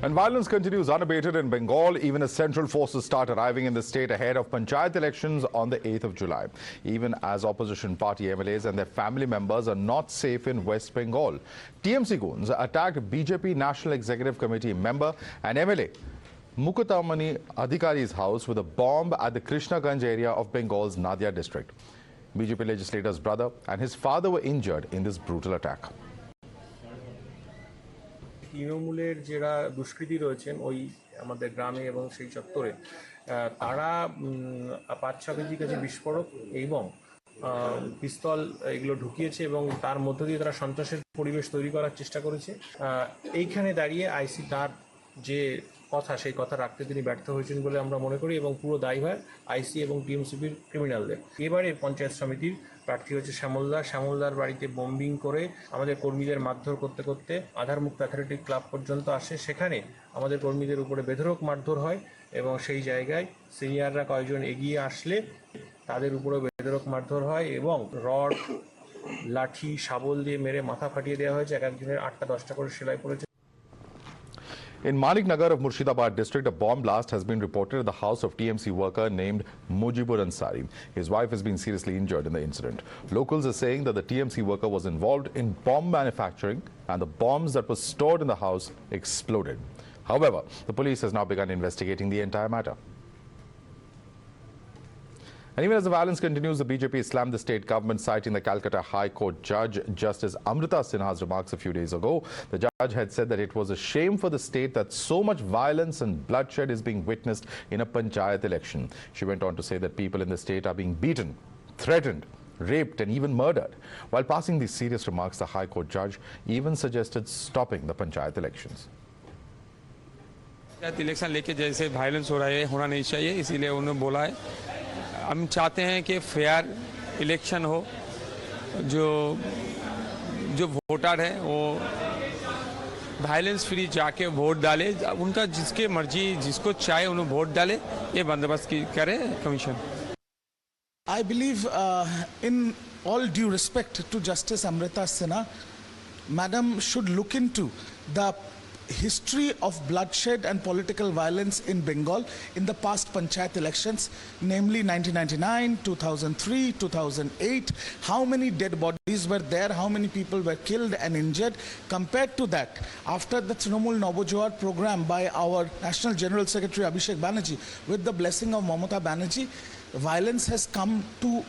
And violence continues unabated in Bengal, even as central forces start arriving in the state ahead of panchayat elections on the 8th of July. Even as opposition party MLAs and their family members are not safe in West Bengal. TMC goons attacked BJP National Executive Committee member and MLA Mukutamani Adhikari's house with a bomb at the Krishnaganj area of Bengal's Nadia district. BJP legislator's brother and his father were injured in this brutal attack. তৃণমূলের যারা দুষ্কৃতী রয়েছেন ওই আমাদের গ্রামে এবং সেই চত্বরে তারা ৫-৬ কেজি কাছে বিস্ফোরক এবং পিস্তল এগুলো ঢুকিয়েছে এবং তার মধ্য দিয়ে তারা সন্ত্রাসের পরিবেশ তৈরি করার চেষ্টা করেছে। এইখানে দাঁড়িয়ে আইসি তার যে কথা সেই কথা রাখতে তিনি ব্যর্থ হয়েছেন বলে আমরা মনে করি এবং পুরো দায়ভার আইসি এবং টিএমসিপির ক্রিমিনালদের। এবারে পঞ্চায়েত সমিতির প্রার্থী হচ্ছে শ্যামলদার বাড়িতে বম্বিং করে আমাদের কর্মীদের মারধর করতে করতে আধারমুক্ত অ্যাথলেটিক ক্লাব পর্যন্ত আসে। সেখানে আমাদের কর্মীদের উপরে বেধড়ক মারধর হয় এবং সেই জায়গায় সিনিয়ররা কয়েকজন এগিয়ে আসলে তাদের উপরে বেধড়ক মারধর হয় এবং রড লাঠি শাবল দিয়ে মেরে মাথা ফাটিয়ে দেওয়া হয়েছে। এক একজনের 8টা-10টা করে সেলাই পড়েছে। In Maniknagar of Murshidabad district, a bomb blast has been reported at the house of TMC worker named Mujibur Ansari. His wife has been seriously injured in the incident. Locals are saying that the TMC worker was involved in bomb manufacturing and the bombs that were stored in the house exploded. However, the police has now begun investigating the entire matter. And even as the violence continues, the BJP slammed the state government, citing the Calcutta High Court Judge Justice Amrita Sinha's remarks a few days ago. The judge had said that it was a shame for the state that so much violence and bloodshed is being witnessed in a panchayat election. She went on to say that people in the state are being beaten, threatened, raped and even murdered. While passing these serious remarks, the High Court judge even suggested stopping the panchayat elections. Election लेके जैसे violence हो रहा है होना नहीं चाहिए, इसीलिए उन्होंने बोला है हम चाहते हैं कि फेयर इलेक्शन हो, जो वोटर है वो वायलेंस फ्री जाके वोट डाले, उनका जिसके मर्जी जिसको चाहे उन्हें वोट डाले, ये बंदोबस्त करे commission. I believe in all due respect to Justice Amrita Sinha, Madam should look into the history of bloodshed and political violence in Bengal in the past panchayat elections, namely 1999, 2003, 2008. How many dead bodies were there? How many people were killed and injured? Compared to that, after the Trinamool Nobojoar program by our National General Secretary Abhishek Banerjee, with the blessing of Mamata Banerjee, violence has come to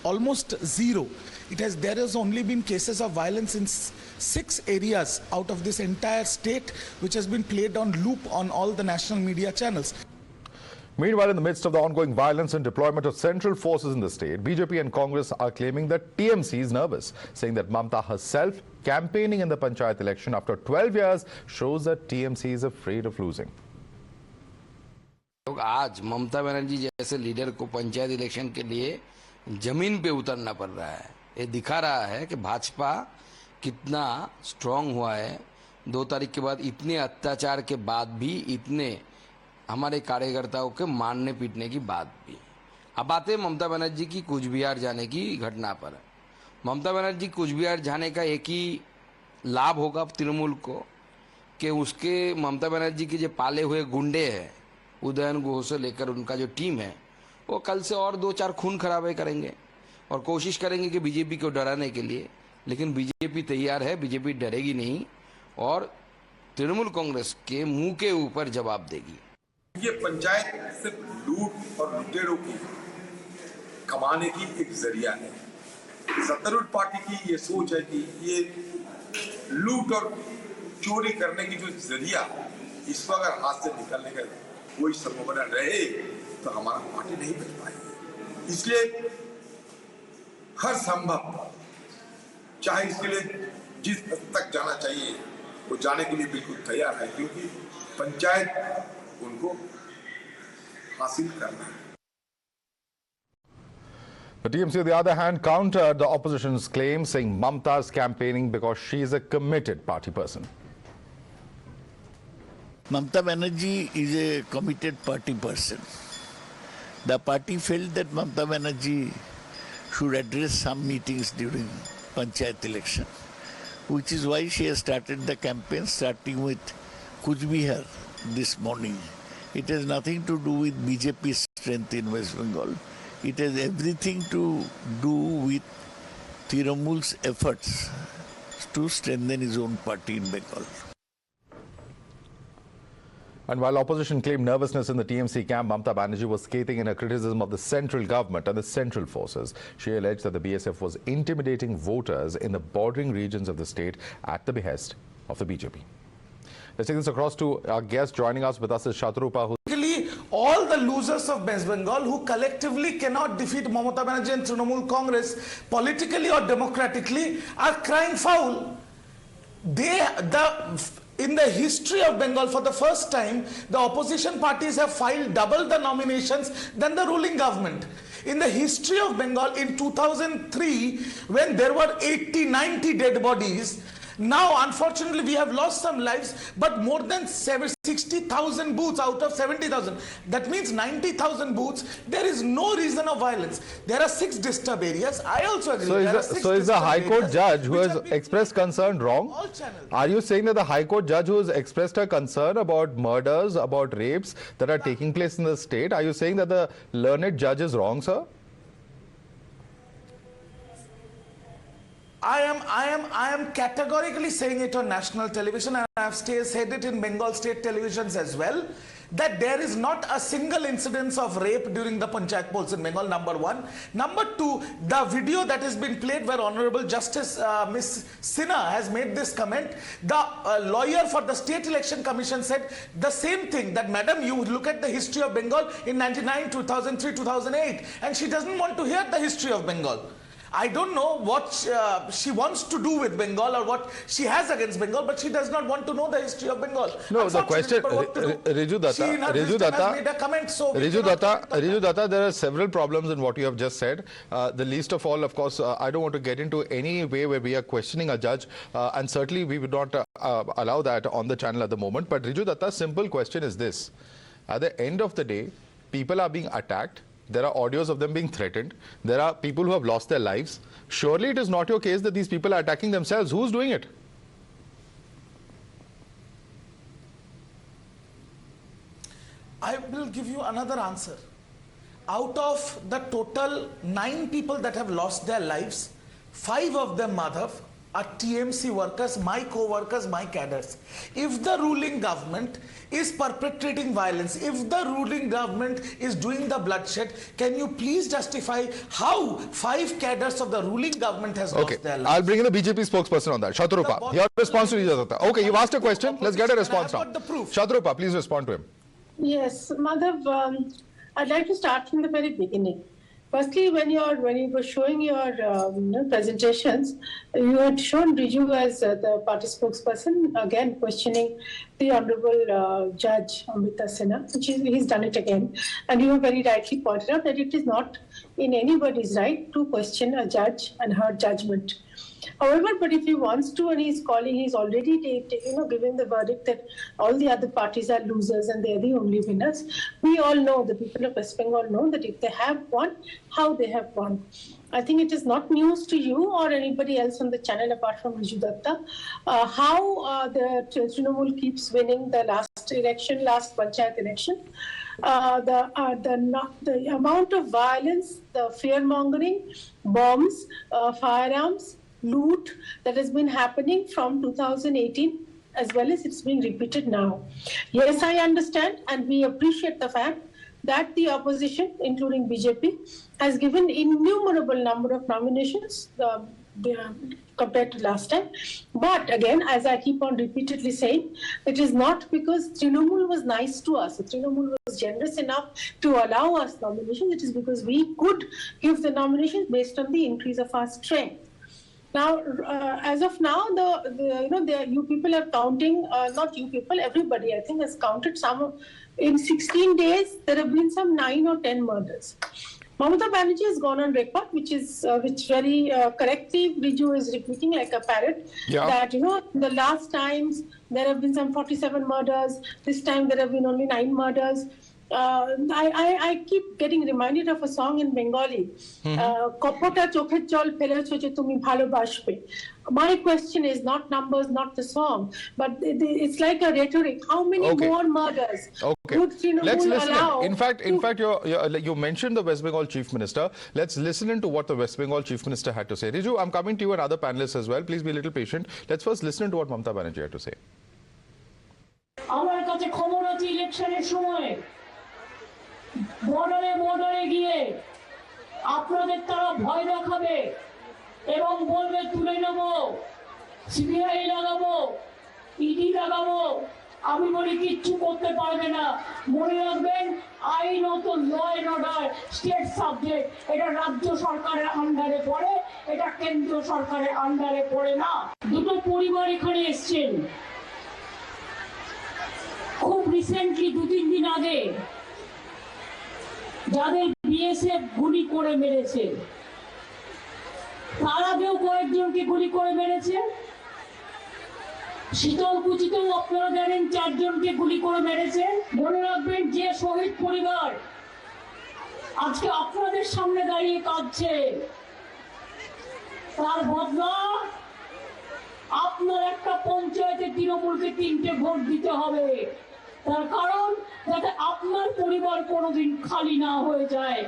almost zero. There has only been cases of violence in 6 areas out of this entire state, which has been played on loop on all the national media channels. Meanwhile, in the midst of the ongoing violence and deployment of central forces in the state, BJP and Congress are claiming that TMC is nervous, saying that Mamata herself campaigning in the panchayat election after 12 years shows that TMC is afraid of losing. आज ममता बनर्जी जैसे leader को panchayat election के लिए जमीन पे उतरना पड़ रहा है। ये दिखा रहा है कि भाजपा कितना स्ट्रांग हुआ है। 2 तारीख के बाद इतने अत्याचार के बाद भी, इतने हमारे कार्यकर्ताओं के मारने पीटने की बात भी। अब आते ममता बनर्जी की कूच बिहार जाने की घटना पर। ममता बनर्जी कूच बिहार जाने का एक ही लाभ होगा तृणमूल को कि उसके ममता बनर्जी के जो पाले हुए गुंडे हैं, उदयन गुह से लेकर उनका जो टीम है, वो कल से और 2-4 खून खराबे करेंगे और कोशिश करेंगे कि बीजेपी को डराने के लिए। लेकिन बीजेपी तैयार है, बीजेपी डरेगी नहीं और तृणमूल कांग्रेस के मुंह के ऊपर जवाब देगी। ये पंचायत सिर्फ लूट और लुटेरों की कमाने की एक जरिया है। सत्तारूढ़ पार्टी की ये सोच है कि ये लूट और चोरी करने की जो जरिया इसको अगर हाथ से निकालने का कोई संभावना रहे तो हमारा पार्टी नहीं बच पाएगी। इसलिए हर संभव, चाहे इसके लिए जिस हद तक जाना चाहिए वो जाने के लिए बिल्कुल तैयार है, क्योंकि पंचायत उनको हासिल करना है। The TMC, on the other hand, countered the opposition's claim, saying Mamata is campaigning because she is a committed party person. Mamata Banerjee is a committed party person. The party felt that Mamata Banerjee should address some meetings during panchayat election, which is why she has started the campaign, starting with Kuch Bihar this morning. It has nothing to do with BJP's strength in West Bengal. It has everything to do with Trinamool's efforts to strengthen his own party in Bengal. And while opposition claimed nervousness in the TMC camp, Mamata Banerjee was scathing in her criticism of the central government and the central forces. She alleged that the BSF was intimidating voters in the bordering regions of the state at the behest of the BJP. Let's take this across to our guest. Joining us with us is Shatorupa, all the losers of West Bengal who collectively cannot defeat Mamata Banerjee and Trinamool Congress politically or democratically are crying foul. In the history of Bengal, for the first time, the opposition parties have filed double the nominations than the ruling government. In the history of Bengal, in 2003, when there were 80-90 dead bodies, now, unfortunately, we have lost some lives, but more than 60,000 booths out of 70,000. That means 90,000 booths. There is no reason of violence. There are 6 disturbed areas. I also agree. So is the High Court judge who has expressed concern wrong? Are you saying that the High Court judge who has expressed a concern about murders, about rapes that are taking place in the state, are you saying that the learned judge is wrong, sir? I am categorically saying it on national television, and I have said it in Bengal state televisions as well, that there is not a single incidence of rape during the panchayat polls in Bengal, number one. Number two, the video that has been played where Honorable Justice Miss Sinha has made this comment, the lawyer for the State Election Commission said the same thing, that madam, you look at the history of Bengal in 99, 2003, 2008, and she doesn't want to hear the history of Bengal. I don't know what she wants to do with Bengal or what she has against Bengal, but she does not want to know the history of Bengal. No, the question, Riju Dutta, there are several problems in what you have just said. The least of all, of course, I don't want to get into any way where we are questioning a judge, and certainly we would not allow that on the channel at the moment. But Riju Dutta, simple question is this. At the end of the day, people are being attacked. There are audios of them being threatened. There are people who have lost their lives. Surely it is not your case that these people are attacking themselves. Who's doing it? I will give you another answer. Out of the total 9 people that have lost their lives, 5 of them, Madhav, are TMC workers, my co-workers, my cadres. If the ruling government is perpetrating violence, if the ruling government is doing the bloodshed, can you please justify how 5 cadres of the ruling government has lost their lives? I'll bring in the BJP spokesperson on that. Shatorupa, your response to Riju Dutta. Okay, you've asked a question. Let's get a response now. Shatorupa, please respond to him. Yes, Madhav, I'd like to start from the very beginning. Firstly, when you were showing your presentations, you had shown Riju as the party spokesperson, again questioning the Honorable Judge Amrita Sinha, which he's done it again. And you have very rightly pointed out that it is not in anybody's right to question a judge and her judgment. However, but if he wants to, and he's already giving the verdict that all the other parties are losers and they're the only winners. We all know, the people of West Bengal know that if they have won, how they have won. I think it is not news to you or anybody else on the channel apart from Riju Dutta how the Trinamool keeps winning the last panchayat election. The amount of violence, the fear-mongering, bombs, firearms, loot that has been happening from 2018 as well as it's being repeated now. Yes, I understand and we appreciate the fact that the opposition, including BJP, has given innumerable number of nominations compared to last time. But again, as I keep on repeatedly saying, it is not because Trinamool was nice to us. Trinamool was generous enough to allow us nominations. It is because we could give the nominations based on the increase of our strength. Now, as of now, you people are counting, not you people, everybody, I think, has counted in 16 days, there have been some 9 or 10 murders. Mamata Banerjee has gone on record, which very correctly Riju is repeating like a parrot, that, the last times there have been some 47 murders, this time there have been only 9 murders. I keep getting reminded of a song in Bengali. Kopota chokher jol felecho je tumi bhalobashbe. My question is not numbers, not the song, but it's like a rhetoric. How many more murders would Trinamool Let's listen allow? In fact, you mentioned the West Bengal Chief Minister. Let's listen into what the West Bengal Chief Minister had to say. Riju, I'm coming to you and other panelists as well. Please be a little patient. Let's first listen to what Mamata Banerjee had to say. আমার কাছে খবর আছে ইলেকশনের সময় বর্ডারে গিয়ে আপনাদের তারা ভয় দেখাবে এবং বলবে তুলে নেব সিবিআই লাগাবো ইডি লাগাবো আমি বলি কিচ্ছু করতে পারবে না মনে রাখবেন আইনত law and order state subject এটা রাজ্য সরকারের আন্ডারে পড়ে এটা কেন্দ্রীয় সরকারের আন্ডারে পড়ে না দুটো পরিবার এখানে এসেছেন খুব রিসেন্টলি 2-3 দিন আগে যাদের বিএসএফ গুলি করে মেরেছে তার আগেও কয়েকজনকে গুলি করে মেরেছে শীতলকুচিতেও আপনারা জানেন 4 জনকে গুলি করে মেরেছে মনে রাখবেন যে শহীদ পরিবার আজকে আপনাদের সামনে দাঁড়িয়ে কাঁদছে তার বদলা আপনার একটা পঞ্চায়েতে তৃণমূলকে 3টে ভোট দিতে হবে তার কারণ যাতে আপনার পরিবার কোনোদিন খালি না হয়ে যায়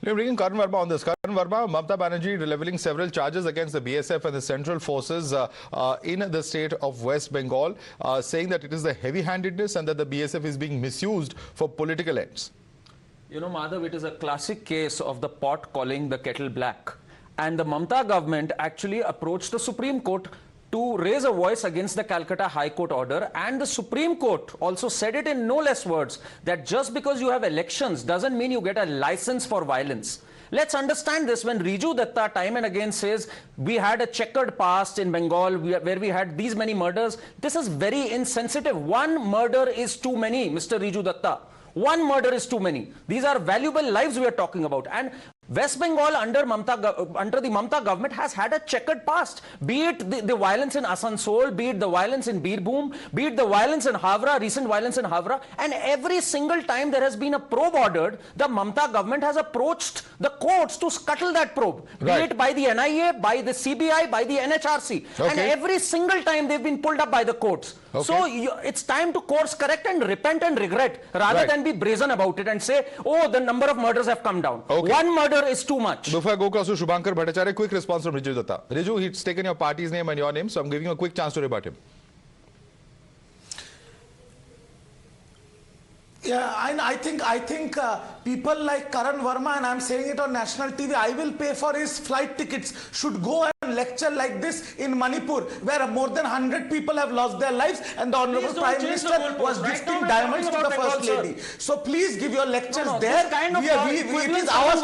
Let me bring in Karan Verma on this. Karan Verma, Mamata Banerjee levelling several charges against the BSF and the central forces in the state of West Bengal, saying that it is the heavy-handedness and that the BSF is being misused for political ends. You know, Madhav, it is a classic case of the pot calling the kettle black. And the Mamata government actually approached the Supreme Court to raise a voice against the Calcutta High Court order, and the Supreme Court also said it in no less words that just because you have elections doesn't mean you get a license for violence. Let's understand this. When Riju Dutta time and again says we had a checkered past in Bengal where we had these many murders, this is very insensitive. One murder is too many, Mr. Riju Dutta. One murder is too many. These are valuable lives we are talking about. And West Bengal under the Mamata government has had a checkered past, be it the violence in Asansol, be it the violence in Birbhum, be it the violence in Havra, recent violence in Havra, and every single time there has been a probe ordered, the Mamata government has approached the courts to scuttle that probe, be it by the NIA, by the CBI, by the NHRC, and every single time they've been pulled up by the courts. So it's time to course correct and repent and regret rather than be brazen about it and say, oh, the number of murders have come down. One murder is too much. Before I go across to Shubhankar Bhattacharya, quick response from Riju Dutta. Riju, he's taken your party's name and your name, so I'm giving you a quick chance to rebut him. Yeah, and I think people like Karan Verma, and I'm saying it on national TV, I will pay for his flight tickets, should go and lecture like this in Manipur, where more than 100 people have lost their lives, and the Honorable Prime Minister was gifting diamonds to the First Lady. So please give your lectures there. It is our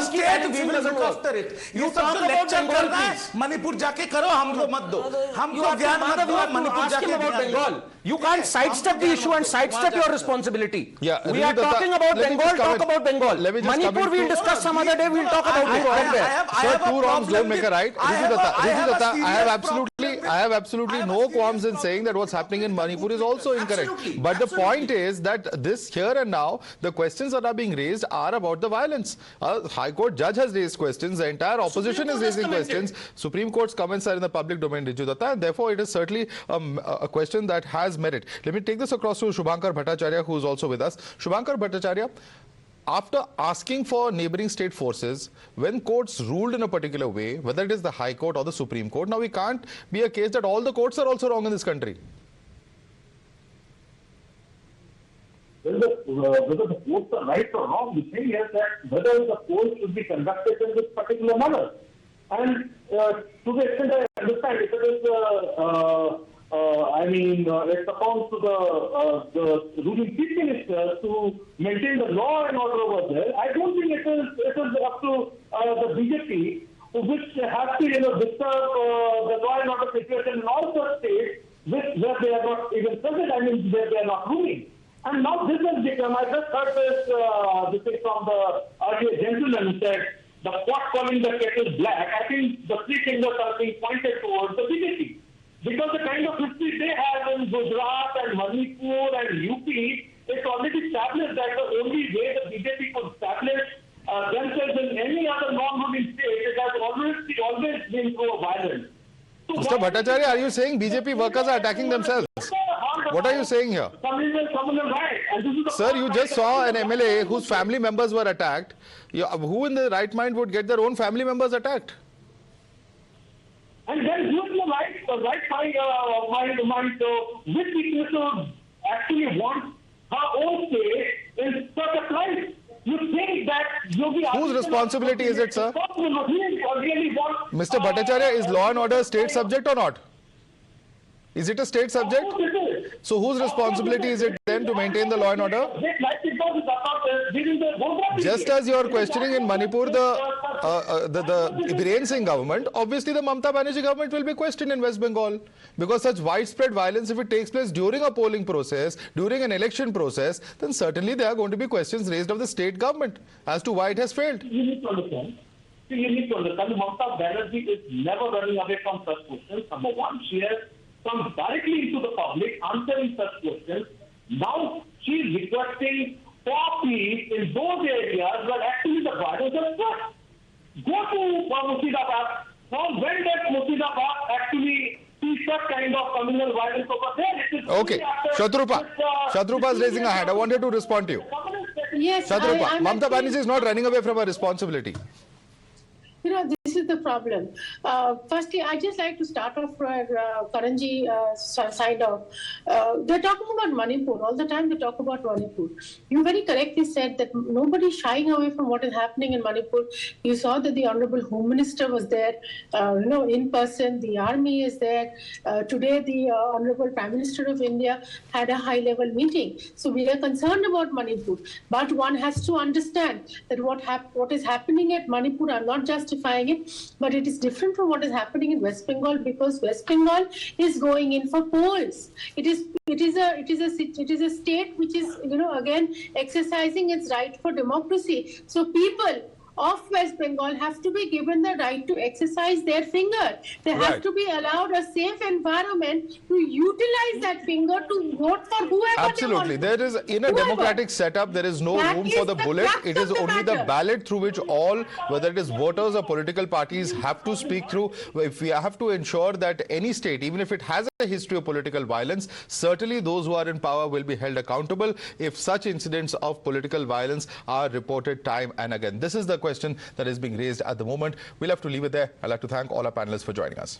state, we will look after it. You सब जो lecture करना है, Manipur जाके करो, हमको मत दो. हमको ज्ञान मत दो, Manipur जाके Bengal. You can't sidestep the issue and sidestep your responsibility. Yeah, we are talking about Bengal, talk about Bengal. Manipur we'll discuss some other day, we'll talk about it. Sir, two wrongs don't make a right. Riju Dutta, I have absolutely no qualms in saying that what's happening in Manipur is also incorrect. But the point is that this here and now, the questions that are being raised are about the violence. A High Court judge has raised questions, the entire opposition is raising questions. Supreme Court's comments are in the public domain, Riju Dutta, and therefore it is certainly a question that has merit. Let me take this across to Shubhankar Bhattacharya, who is also with us. Shubhankar Bhattacharya, after asking for neighboring state forces, when courts ruled in a particular way, whether it is the High Court or the Supreme Court, now we can't be a case that all the courts are also wrong in this country. Whether the courts are right or wrong, the thing is that whether the court should be conducted in this particular manner. And to the extent I understand, if it is it belongs to the ruling chief minister to maintain the law and order over there. I don't think it is up to the BJP, which has to disturb the law and order situation in all such states where they are not even present. Where they are not ruling. And now this has become. I just heard this thing from the earlier gentleman who said the pot calling the kettle black. I think the three fingers are being pointed towards the BJP. Because the kind of history they have in Gujarat and Manipur and UP, it's already established that the only way the BJP could establish themselves in any other non-ruling state, it has always been through violence. So Mr. Bhattacharya, are you saying BJP workers are attacking themselves? What are you saying here? Sir, you just saw an MLA whose family members were attacked. Who in the right mind would get their own family members attacked? And then who in the right mind which people should actually want her own say in such a place? You think that whose responsibility is it, sir? Mr. Bhattacharya, is law and order a state subject or not? Is it a state subject? So whose responsibility is it then to maintain the law and order? Just as you are questioning in Manipur the Biren Singh government, obviously the Mamata Banerjee government will be questioned in West Bengal, because such widespread violence, if it takes place during a polling process, during an election process, then certainly there are going to be questions raised of the state government as to why it has failed. You need to understand. Mamata Banerjee is never running away from such questions. Number one, she has come directly into the public answering such questions. Now she is requesting for peace in those areas where actually the violence has struck. Go to Murshidabad. From when does Murshidabad actually see such kind of communal violence over there? Okay, Shatorupa is raising a hand. I wanted to respond to you. Yes, Shatorupa, Mamata Banerjee is not running away from her responsibility. You know, this is the problem. Firstly, I just like to start off where Karanji side of. They're talking about Manipur. All the time they talk about Manipur. You very correctly said that nobody is shying away from what is happening in Manipur. You saw that the Honorable Home Minister was there, in person. The army is there. Today, the Honorable Prime Minister of India had a high-level meeting. So we are concerned about Manipur. But one has to understand that what is happening at Manipur, I'm not justifying it, but it is different from what is happening in West Bengal, because West Bengal is going in for polls. It is a state which is, again exercising its right for democracy. So people of West Bengal have to be given the right to exercise their finger. They have to be allowed a safe environment to utilize that finger to vote for whoever. Absolutely. There is, in a democratic setup, there is no room for the bullet. It is only the ballot through which all, whether it is voters or political parties, have to speak through. If we have to ensure that any state, even if it has a history of political violence, certainly those who are in power will be held accountable if such incidents of political violence are reported time and again. This is the question that is being raised at the moment. We'll have to leave it there. I'd like to thank all our panelists for joining us.